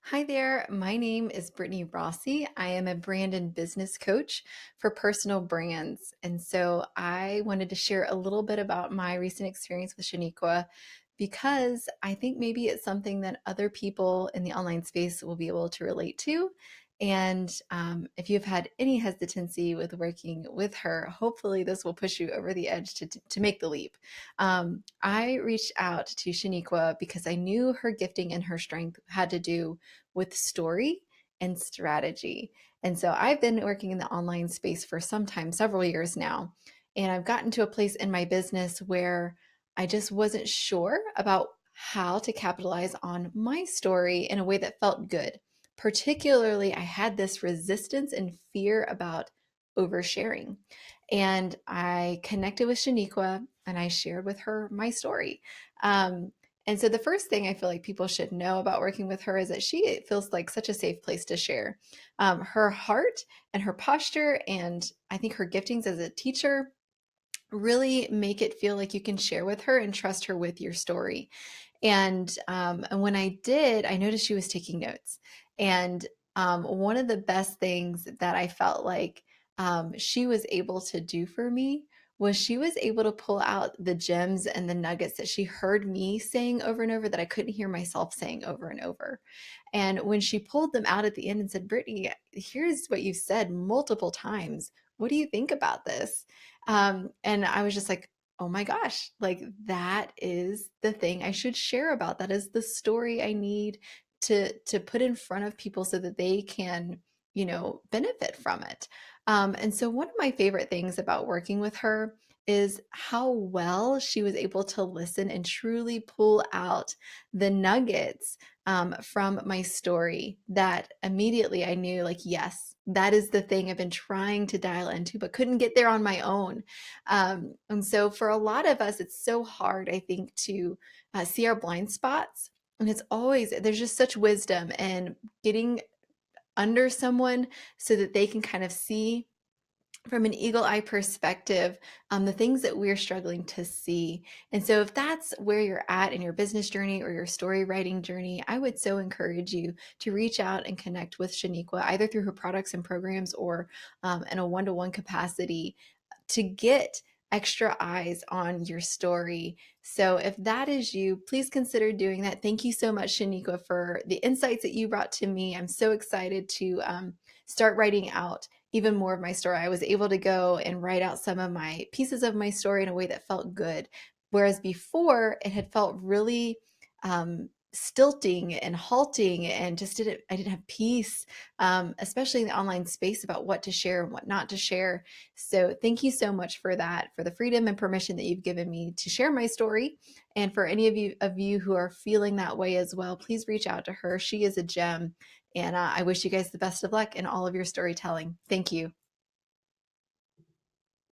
Hi there, my name is Brittney Rossie. I am a brand and business coach for personal brands. And so I wanted to share a little bit about my recent experience with Shaniqua because I think maybe it's something that other people in the online space will be able to relate to. And if you've had any hesitancy with working with her, hopefully this will push you over the edge to make the leap. I reached out to Shaniqua because I knew her gifting and her strength had to do with story and strategy. And so I've been working in the online space for some time, several years now. And I've gotten to a place in my business where I just wasn't sure about how to capitalize on my story in a way that felt good. Particularly, I had this resistance and fear about oversharing. And I connected with Shaniqua and I shared with her my story. Um, and so the first thing I feel like people should know about working with her is that she feels like such a safe place to share. Her heart and her posture, and I think her giftings as a teacher really make it feel like you can share with her and trust her with your story. And when I did, I noticed she was taking notes. And one of the best things that I felt like she was able to do for me was she was able to pull out the gems and the nuggets that she heard me saying over and over that I couldn't hear myself saying over and over. And when she pulled them out at the end and said, Brittney, here's what you've said multiple times. What do you think about this? And I was just like, oh my gosh, like that is the thing I should share about. That is the story I need to put in front of people so that they can, benefit from it. And so one of my favorite things about working with her is how well she was able to listen and truly pull out the nuggets from my story that immediately I knew, like, yes, that is the thing I've been trying to dial into, but couldn't get there on my own. And so for a lot of us, it's so hard, I think, to see our blind spots. And it's always, there's just such wisdom in getting under someone so that they can kind of see from an eagle eye perspective, the things that we're struggling to see. And so, if that's where you're at in your business journey or your story writing journey, I would so encourage you to reach out and connect with Shaniqua, either through her products and programs or in a one to one capacity to get extra eyes on your story. So if that is you, please consider doing that. Thank you so much, Shaniqua, for the insights that you brought to me. I'm so excited to start writing out even more of my story. I was able to go and write out some of my pieces of my story in a way that felt good. Whereas before, it had felt really stilting and halting and just I didn't have peace, especially in the online space about what to share and what not to share. So thank you so much for that, for the freedom and permission that you've given me to share my story. And for any of you who are feeling that way as well, please reach out to her. She is a gem. And I wish you guys the best of luck in all of your storytelling. Thank you.